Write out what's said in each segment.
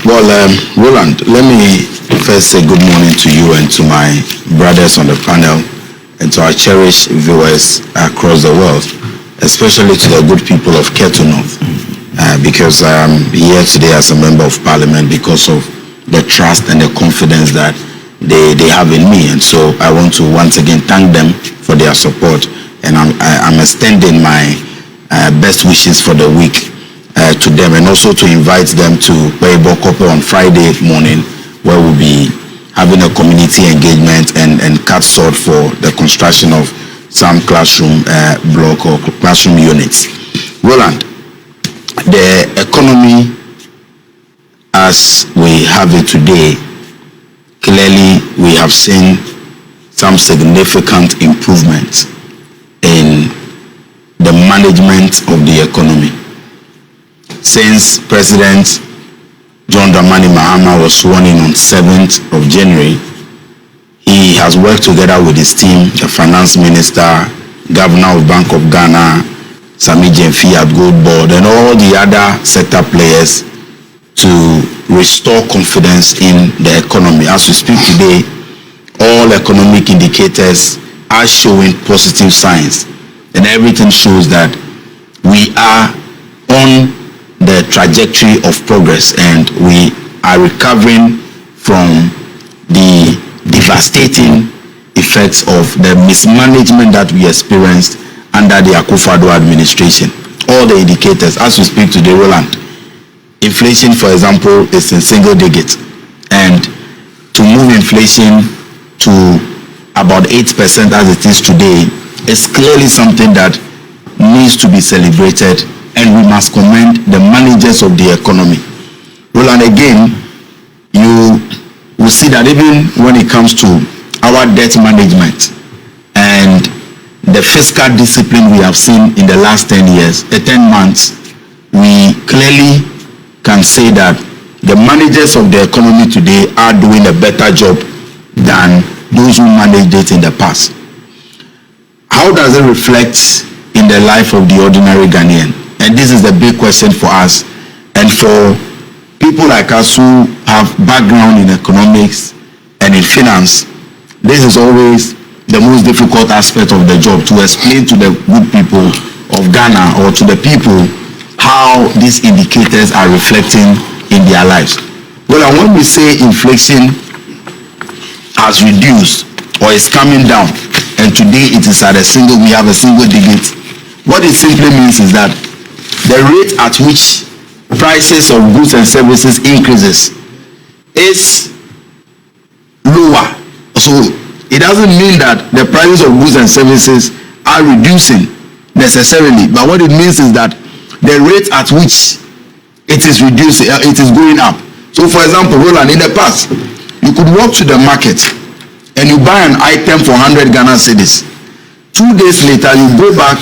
Well, Roland, let me first say good morning to you and to my brothers on the panel and to our cherished viewers across the world, especially to the good people of Ketu North, because I'm here today as a member of parliament because of the trust and the confidence that they have in me. And so I want to once again thank them for their support, and I'm extending my best wishes for the week to them, and also to invite them to Weibo Kopo on Friday morning, where we'll be having a community engagement and cut sort for the construction of some classroom block or classroom units. Roland, the economy as we have it today, clearly we have seen some significant improvements in the management of the economy. Since President Jandam was sworn in on 7th of January, he has worked together with his team, the finance minister, governor of Bank of Ghana, Sami Jemfi at Gold Board, and all the other sector players to restore confidence in the economy. As we speak today, all economic indicators are showing positive signs, and everything shows that we are on the trajectory of progress, and we are recovering from the devastating effects of the mismanagement that we experienced under the Akufo-Addo administration. All the indicators, as we speak today, Roland, inflation, for example, is in single digits, and to move inflation to about 8% as it is today is clearly something that needs to be celebrated, and we must commend the managers of the economy. Roland, again, you will see that even when it comes to our debt management and the fiscal discipline we have seen in the last 10 months, we clearly can say that the managers of the economy today are doing a better job than those who managed it in the past. How does it reflect in the life of the ordinary Ghanaian? And this is the big question for us, and for people like us who have background in economics and in finance. This is always the most difficult aspect of the job, to explain to the good people of Ghana or to the people how these indicators are reflecting in their lives. Well, and when we say inflation has reduced or is coming down, and today it is at we have a single digit, what it simply means is that the rate at which prices of goods and services increases is lower. So it doesn't mean that the prices of goods and services are reducing necessarily, but what it means is that the rate at which it is reducing, it is going up. So for example, Roland, in the past, you could walk to the market and you buy an item for 100 Ghana cedis. 2 days later, you go back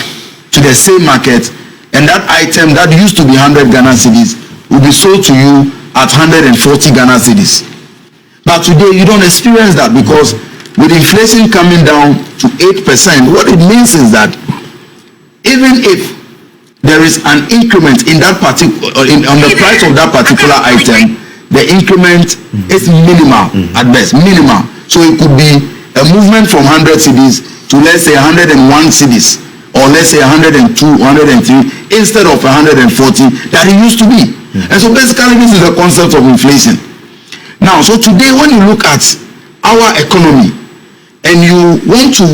to the same market, and that item that used to be 100 Ghana cedis will be sold to you at 140 Ghana cedis. But today you don't experience that, because with inflation coming down to 8%, what it means is that even if there is an increment in that on the price of that particular item, the increment is minimal at best, minimal. So it could be a movement from 100 cedis to, let's say, 101 cedis. Or let's say 102, 103, instead of 140 that it used to be. And so basically this is the concept of inflation. Now, so today when you look at our economy and you want to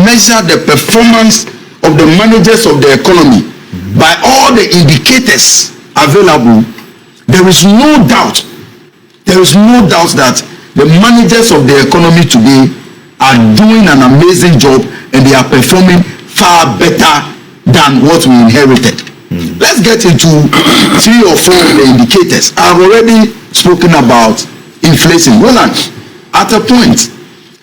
measure the performance of the managers of the economy by all the indicators available, there is no doubt that the managers of the economy today are doing an amazing job, and they are performing far better than what we inherited. Let's get into 3 or 4 of the indicators. I've already spoken about inflation. Roland, at a point,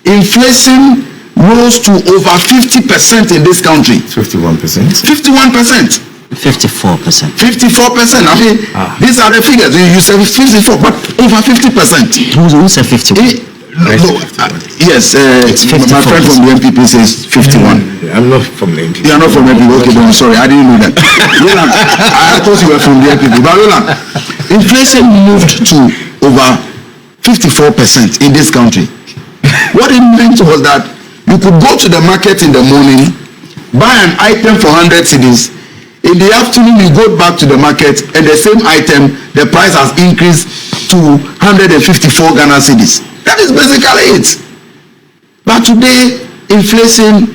inflation rose to over 50% in this country. 51%? 51%. 54%. 54%. I mean, these are the figures. You said 54, but over 50%. Who said 51? Yes, my friend from the MPP says 51. I'm not from the MPP. You are not from the MPP. Okay, I'm sorry, I didn't know that. Roland, I thought you were from the MPP. But Roland, inflation moved to over 54% in this country. What it meant was that you could go to the market in the morning, buy an item for 100 cedis. In the afternoon, you go back to the market and the same item, the price has increased to 154 Ghana cedis. That is basically it. But today, inflation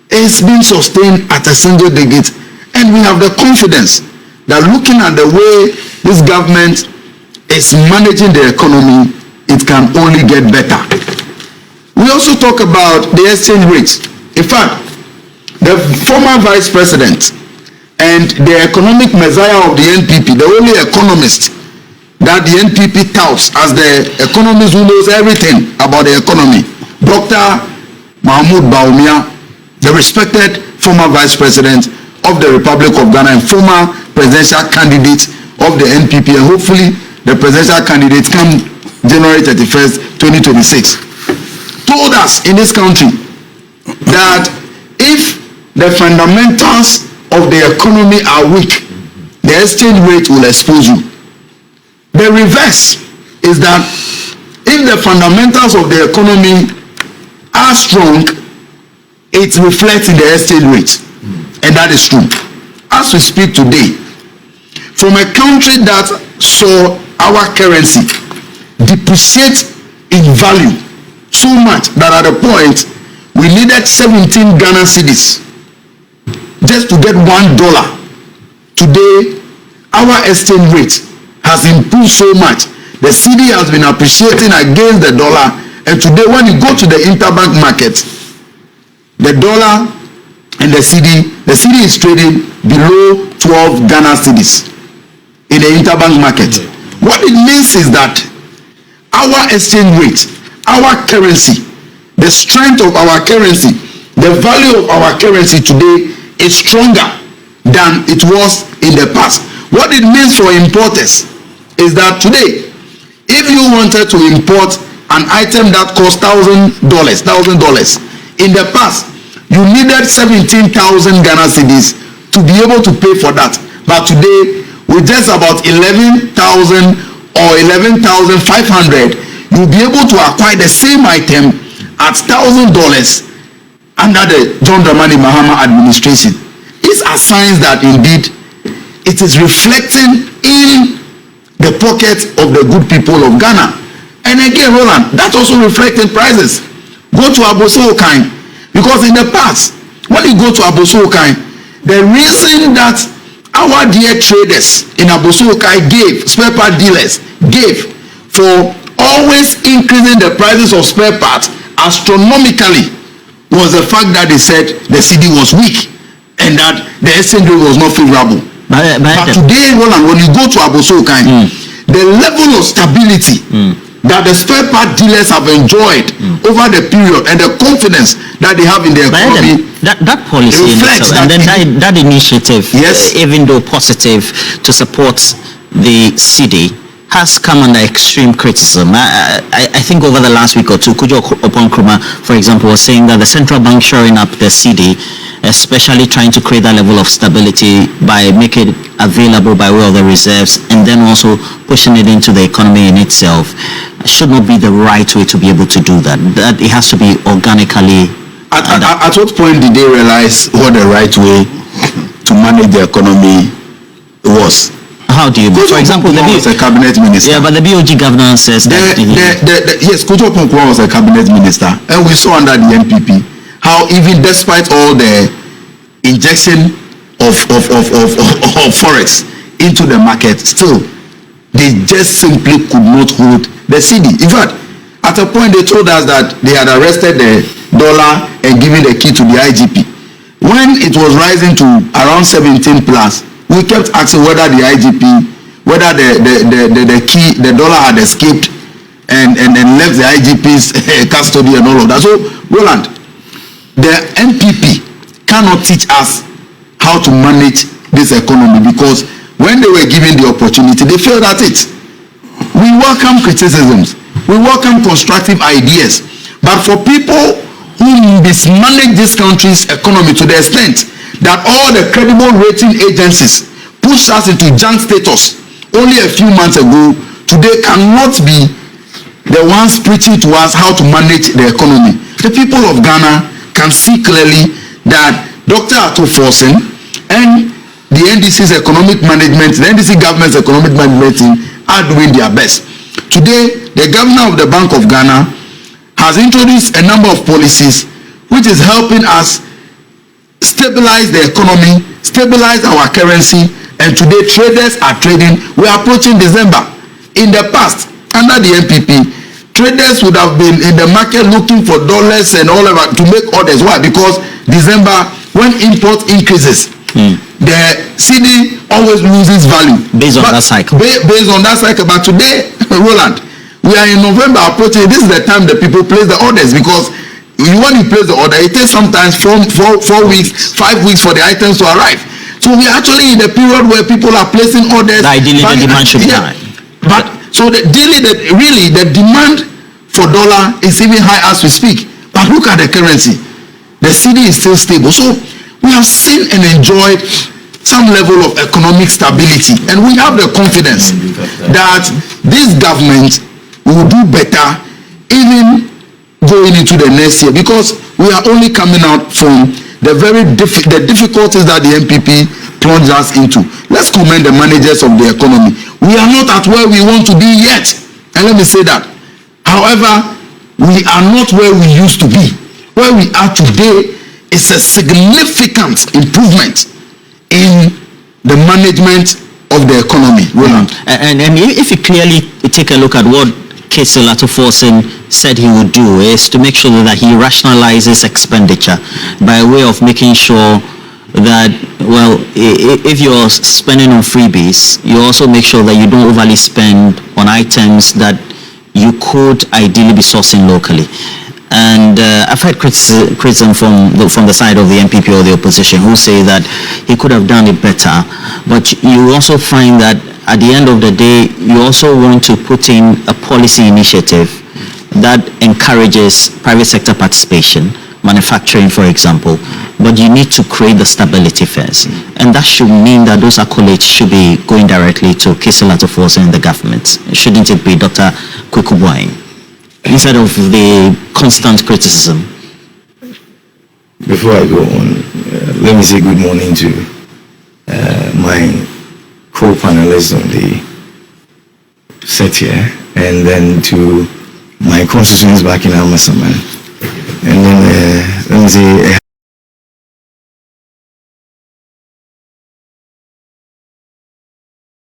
is being sustained at a single digit, and we have the confidence that looking at the way this government is managing the economy, it can only get better. We also talk about the exchange rate. In fact, the former vice president and the economic messiah of the NPP, the only economist that the NPP touts as the economist who knows everything about the economy, Dr. Mahmoud Bawumia, the respected former vice president of the Republic of Ghana and former presidential candidate of the NPP, and hopefully the presidential candidate come January 31st, 2026, told us in this country that if the fundamentals of the economy are weak, the exchange rate will expose you. The reverse is that if the fundamentals of the economy are strong, it reflects in the exchange rate, and that is true. As we speak today, from a country that saw our currency depreciate in value so much that at a point we needed 17 Ghana cedis just to get $1. Today, our exchange rate has improved so much. The cedi has been appreciating against the dollar, and today when you go to the interbank market, the dollar and the cedi is trading below 12 Ghana cedis in the interbank market. What it means is that our exchange rate, our currency, the strength of our currency, the value of our currency today is stronger than it was in the past. What it means for importers is that today, if you wanted to import an item that cost $1,000, in the past, you needed 17,000 Ghana cedis to be able to pay for that. But today, with just about 11,000 or 11,500, you'll be able to acquire the same item at $1,000 under the John Dramani Mahama administration. These are signs that indeed it is reflecting in the pocket of the good people of Ghana. And again, Roland, that also reflects in prices. Go to Abosowokan, because in the past, when you go to Abosowokan, the reason that our dear traders in Abosowokan gave, spare part dealers gave for always increasing the prices of spare parts astronomically was the fact that they said the cedi was weak and that the exchange rate was not favorable. But today, Roland, when you go to Abosowokan, the level of stability that the spare part dealers have enjoyed over the period and the confidence that they have in the economy, that policy in itself, and then that initiative, yes, even though positive to support the cedi, has come under extreme criticism. I think over the last week or two, Kojo Oppong, for example, was saying that the central bank shoring up the cedi, especially trying to create that level of stability by making it available by way of the reserves and then also pushing it into the economy in itself, should not be the right way to be able to do that. That it has to be organically. At what point did they realize what the right way to manage the economy was? How do you? For example, was a cabinet minister. Yeah, but the BOG governor says that. Yes, Kojo Oppong was a cabinet minister, and we saw under the NPP how even despite all the injection of forex into the market, still they just simply could not hold the cedi. In fact, at a point they told us that they had arrested the dollar and given the key to the IGP. When it was rising to around 17 plus, we kept asking whether the IGP, whether the key, the dollar had escaped and left the IGP's custody and all of that. So, Roland, the NPP cannot teach us how to manage this economy, because when they were given the opportunity, they failed at it. We welcome criticisms. We welcome constructive ideas. But for people who mismanage this country's economy to the extent that all the credible rating agencies pushed us into junk status only a few months ago, to today cannot be the ones preaching to us how to manage the economy. The people of Ghana can see clearly that Dr. Ato Forsen and the NDC's economic management, the NDC government's economic management team are doing their best. Today, the governor of the Bank of Ghana has introduced a number of policies which is helping us stabilize the economy, stabilize our currency, and today traders are trading. We are approaching December. In the past, under the NPP, traders would have been in the market looking for dollars and all of that to make orders. Why? Because December, when import increases, the CD always loses value. Based on that cycle. Based on that cycle. But today, Roland, we are in November approaching. This is the time that people place the orders, because when you place the order, it takes sometimes 4 weeks, 5 weeks for the items to arrive. So we are actually in the period where people are placing orders. Ideally, the demand should be high. But so the demand for dollar is even high as we speak. But look at the currency. The CD is still stable. So we have seen and enjoyed some level of economic stability, and we have the confidence that this government will do better even going into the next year, because we are only coming out from the the difficulties that the NPP plunged us into. Let's commend the managers of the economy. We are not at where we want to be yet, and let me say that. However, we are not where we used to be. Where we are today is a significant improvement in the management of the economy. And if you clearly take a look at what Kesi Forsen said he would do, is to make sure that he rationalizes expenditure by way of making sure that, well, if you're spending on freebies, you also make sure that you don't overly spend on items that you could ideally be sourcing locally. And I've heard criticism from the side of the NPP or the opposition who say that he could have done it better. But you also find that at the end of the day, you also want to put in a policy initiative that encourages private sector participation, manufacturing, for example. But you need to create the stability first. And that should mean that those accolades should be going directly to Kesi Forsen and the government. Shouldn't it be Dr. Kwekubuayin, instead of the constant criticism? Before I go on, let me say good morning to my co-panelists on the set here, and then to my constituents back in Amasaman. And then let me say